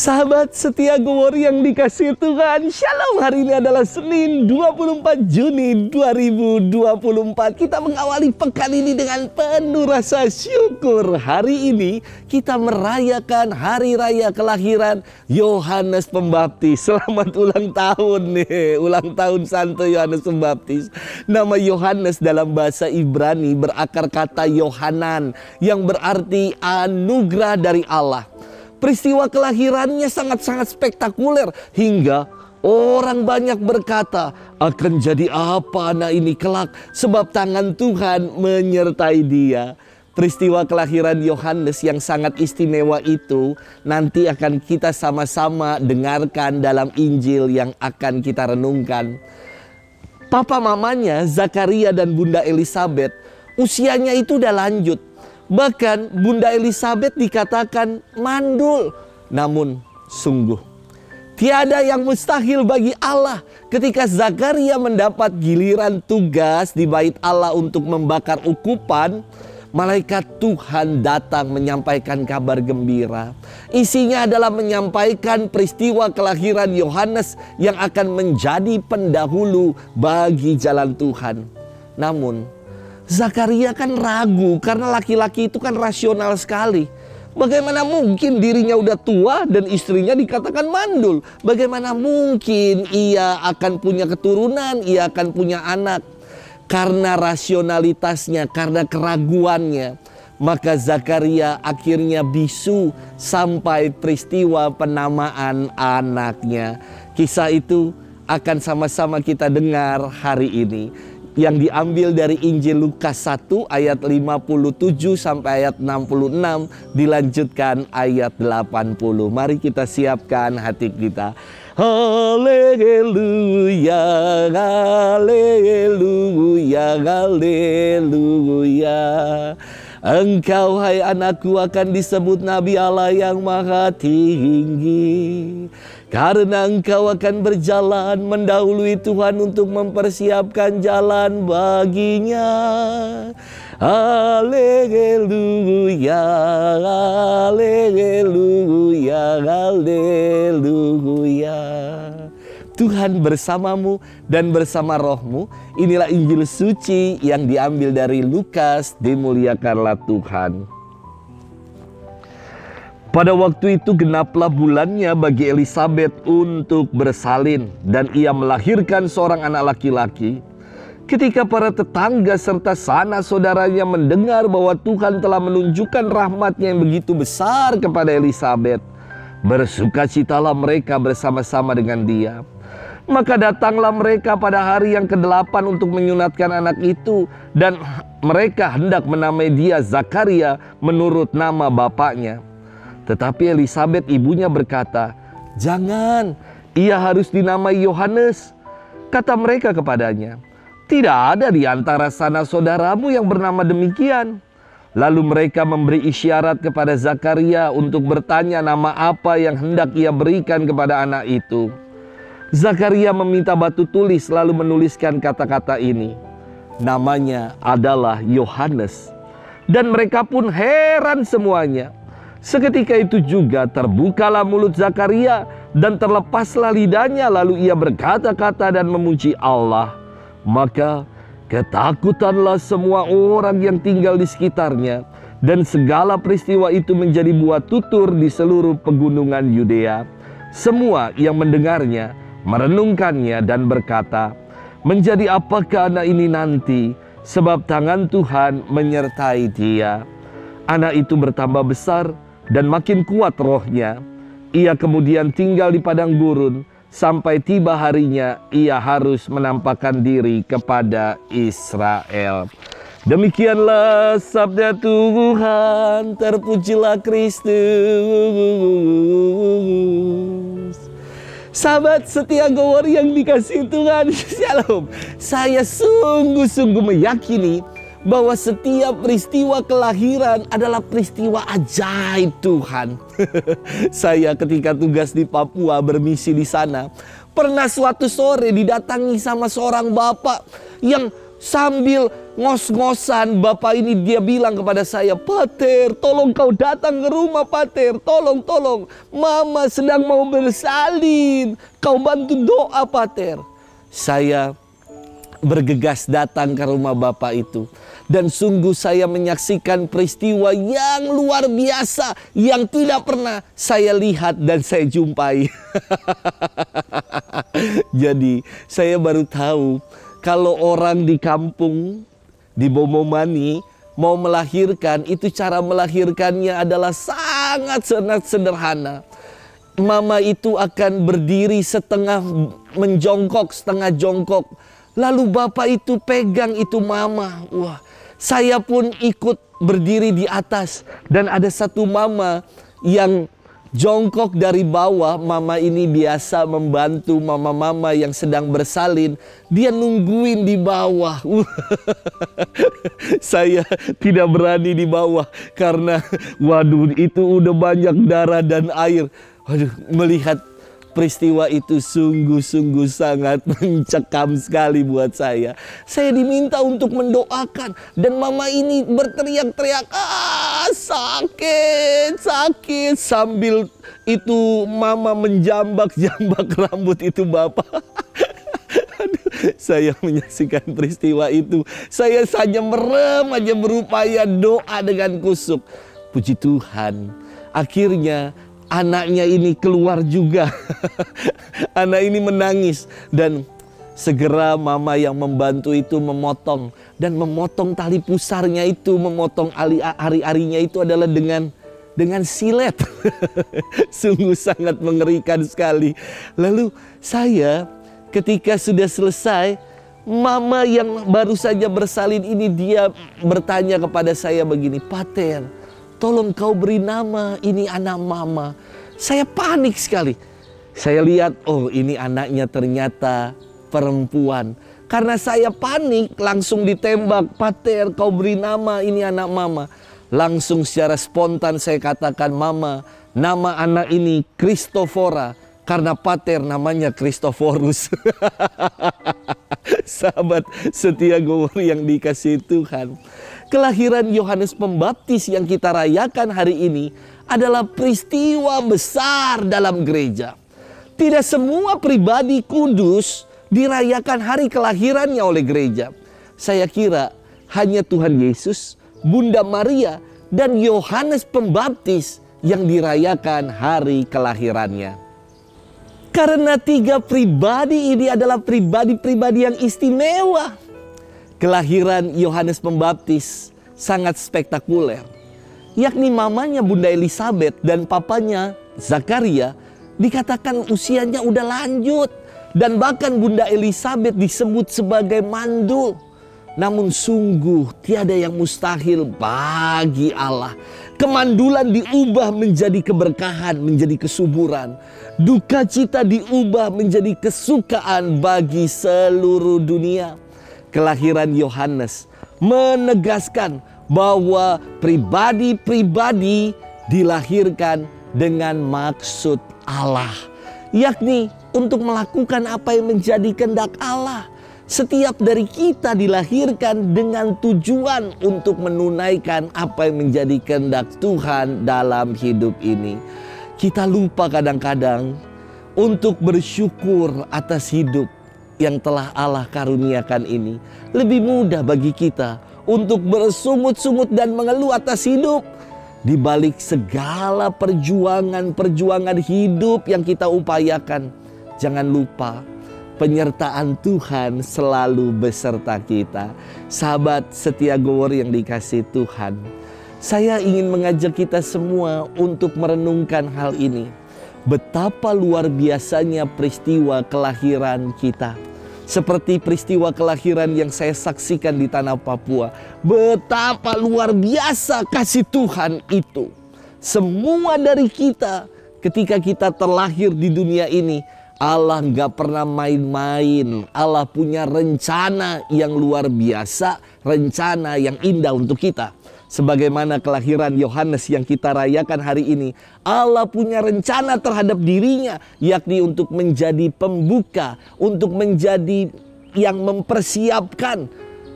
Sahabat setia Gowor yang dikasihi Tuhan, Shalom. Hari ini adalah Senin 24 Juni 2024. Kita mengawali pekan ini dengan penuh rasa syukur. Hari ini kita merayakan hari raya kelahiran Yohanes Pembaptis. Selamat ulang tahun nih, ulang tahun Santo Yohanes Pembaptis. Nama Yohanes dalam bahasa Ibrani berakar kata Yohanan yang berarti anugerah dari Allah. Peristiwa kelahirannya sangat-sangat spektakuler hingga orang banyak berkata, akan jadi apa anak ini kelak sebab tangan Tuhan menyertai dia. Peristiwa kelahiran Yohanes yang sangat istimewa itu nanti akan kita sama-sama dengarkan dalam Injil yang akan kita renungkan. Papa mamanya Zakaria dan Bunda Elisabet usianya itu udah lanjut. Bahkan Bunda Elisabet dikatakan mandul. Namun sungguh tiada yang mustahil bagi Allah. Ketika Zakaria mendapat giliran tugas di bait Allah untuk membakar ukupan, malaikat Tuhan datang menyampaikan kabar gembira. Isinya adalah menyampaikan peristiwa kelahiran Yohanes yang akan menjadi pendahulu bagi jalan Tuhan. Namun Zakaria kan ragu karena laki-laki itu kan rasional sekali. Bagaimana mungkin dirinya udah tua dan istrinya dikatakan mandul? Bagaimana mungkin ia akan punya keturunan, ia akan punya anak? Karena rasionalitasnya, karena keraguannya, maka Zakaria akhirnya bisu sampai peristiwa penamaan anaknya. Kisah itu akan sama-sama kita dengar hari ini, yang diambil dari Injil Lukas 1 ayat 57 sampai ayat 66, dilanjutkan ayat 80. Mari kita siapkan hati kita. Haleluya, haleluya, haleluya. Engkau hai anakku akan disebut Nabi Allah yang Maha Tinggi, karena engkau akan berjalan mendahului Tuhan untuk mempersiapkan jalan baginya. Haleluya, haleluya, haleluya. Tuhan bersamamu dan bersama rohmu. Inilah Injil suci yang diambil dari Lukas. Dimuliakanlah Tuhan. Pada waktu itu genaplah bulannya bagi Elisabet untuk bersalin, dan ia melahirkan seorang anak laki-laki. Ketika para tetangga serta sanak saudaranya mendengar bahwa Tuhan telah menunjukkan rahmat-Nya yang begitu besar kepada Elisabet, bersukacitalah mereka bersama-sama dengan dia. Maka datanglah mereka pada hari yang ke-8 untuk menyunatkan anak itu, dan mereka hendak menamai dia Zakaria menurut nama bapaknya. Tetapi Elisabet ibunya berkata, "Jangan, ia harus dinamai Yohanes." Kata mereka kepadanya, "Tidak ada di antara sanak saudaramu yang bernama demikian." Lalu mereka memberi isyarat kepada Zakaria untuk bertanya nama apa yang hendak ia berikan kepada anak itu. Zakaria meminta batu tulis lalu menuliskan kata-kata ini, "Namanya adalah Yohanes." Dan mereka pun heran semuanya. Seketika itu juga terbukalah mulut Zakaria dan terlepaslah lidahnya, lalu ia berkata-kata dan memuji Allah. Maka ketakutanlah semua orang yang tinggal di sekitarnya, dan segala peristiwa itu menjadi buah tutur di seluruh pegunungan Yudea. Semua yang mendengarnya merenungkannya dan berkata, "Menjadi apakah anak ini nanti? Sebab tangan Tuhan menyertai dia." Anak itu bertambah besar dan makin kuat rohnya. Ia kemudian tinggal di padang gurun sampai tiba harinya ia harus menampakkan diri kepada Israel. Demikianlah sabda Tuhan. Terpujilah Kristus. Sahabat setia Gowor yang dikasihi Tuhan, Shalom. Saya sungguh-sungguh meyakini bahwa setiap peristiwa kelahiran adalah peristiwa ajaib Tuhan. Saya ketika tugas di Papua bermisi di sana, pernah suatu sore didatangi sama seorang bapak yang Sambil ngos-ngosan, bapak ini dia bilang kepada saya, "Pater, tolong kau datang ke rumah, Pater. Tolong. Mama sedang mau bersalin. Kau bantu doa, Pater." Saya bergegas datang ke rumah bapak itu. Dan sungguh saya menyaksikan peristiwa yang luar biasa yang tidak pernah saya lihat dan saya jumpai. Jadi saya baru tahu kalau orang di kampung, di Bomomani mau melahirkan, itu cara melahirkannya adalah sangat sederhana. Mama itu akan berdiri setengah menjongkok, setengah jongkok. Lalu bapak itu pegang itu mama. Wah, saya pun ikut berdiri di atas. Dan ada satu mama yang jongkok dari bawah. Mama ini biasa membantu mama-mama yang sedang bersalin. Dia nungguin di bawah. Saya tidak berani di bawah. Karena waduh, itu udah banyak darah dan air. Waduh, melihat peristiwa itu sungguh-sungguh sangat mencekam sekali buat saya. Saya diminta untuk mendoakan. Dan mama ini berteriak-teriak, sakit. Sambil itu mama menjambak-jambak rambut itu bapak. Saya menyaksikan peristiwa itu. Saya saja merem aja berupaya doa dengan kusuk. Puji Tuhan, akhirnya anaknya ini keluar juga. Anak ini menangis. Dan segera mama yang membantu itu memotong. Dan memotong tali pusarnya itu, memotong ari-arinya itu adalah dengan silet. Sungguh sangat mengerikan sekali. Lalu saya ketika sudah selesai, mama yang baru saja bersalin ini dia bertanya kepada saya begini, "Pater, tolong kau beri nama ini anak mama." Saya panik sekali. Saya lihat, oh ini anaknya ternyata perempuan. Karena saya panik, langsung ditembak, "Pater, kau beri nama ini anak mama." Langsung secara spontan saya katakan, "Mama, nama anak ini Kristofora. Karena Pater namanya Kristoforus." Sahabat setia Gowor yang dikasihi Tuhan, kelahiran Yohanes Pembaptis yang kita rayakan hari ini adalah peristiwa besar dalam gereja. Tidak semua pribadi kudus dirayakan hari kelahirannya oleh gereja. Saya kira hanya Tuhan Yesus, Bunda Maria, dan Yohanes Pembaptis yang dirayakan hari kelahirannya. Karena tiga pribadi ini adalah pribadi-pribadi yang istimewa. Kelahiran Yohanes Pembaptis sangat spektakuler. Yakni mamanya Bunda Elizabeth dan papanya Zakaria dikatakan usianya udah lanjut. Dan bahkan Bunda Elizabeth disebut sebagai mandul. Namun sungguh tiada yang mustahil bagi Allah. Kemandulan diubah menjadi keberkahan, menjadi kesuburan. Duka cita diubah menjadi kesukaan bagi seluruh dunia. Kelahiran Yohanes menegaskan bahwa pribadi-pribadi dilahirkan dengan maksud Allah. Yakni untuk melakukan apa yang menjadi kehendak Allah. Setiap dari kita dilahirkan dengan tujuan untuk menunaikan apa yang menjadi kehendak Tuhan dalam hidup ini. Kita lupa kadang-kadang untuk bersyukur atas hidup yang telah Allah karuniakan ini. Lebih mudah bagi kita untuk bersungut-sungut dan mengeluh atas hidup. Di balik segala perjuangan hidup yang kita upayakan, jangan lupa penyertaan Tuhan selalu beserta kita. Sahabat setia Gowor yang dikasihi Tuhan, saya ingin mengajak kita semua untuk merenungkan hal ini. Betapa luar biasanya peristiwa kelahiran kita. Seperti peristiwa kelahiran yang saya saksikan di tanah Papua. Betapa luar biasa kasih Tuhan itu. Semua dari kita ketika kita terlahir di dunia ini, Allah nggak pernah main-main. Allah punya rencana yang luar biasa, rencana yang indah untuk kita. Sebagaimana kelahiran Yohanes yang kita rayakan hari ini, Allah punya rencana terhadap dirinya, yakni untuk menjadi pembuka, untuk menjadi yang mempersiapkan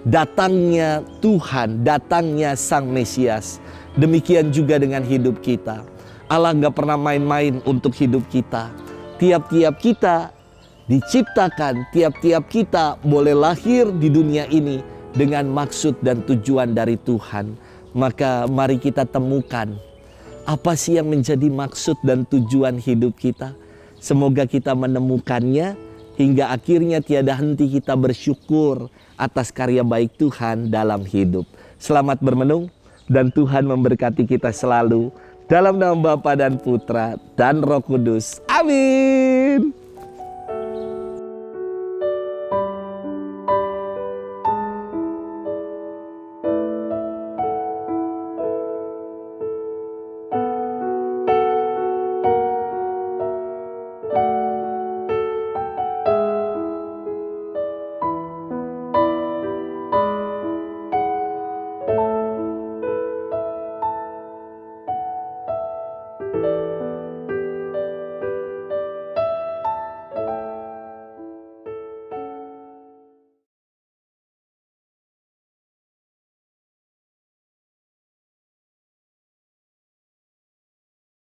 datangnya Tuhan, datangnya Sang Mesias. Demikian juga dengan hidup kita. Allah gak pernah main-main untuk hidup kita. Tiap-tiap kita diciptakan, tiap-tiap kita boleh lahir di dunia ini dengan maksud dan tujuan dari Tuhan. Maka mari kita temukan apa sih yang menjadi maksud dan tujuan hidup kita. Semoga kita menemukannya hingga akhirnya tiada henti kita bersyukur atas karya baik Tuhan dalam hidup. Selamat bermenung dan Tuhan memberkati kita selalu. Dalam nama Bapa dan Putra dan Roh Kudus. Amin.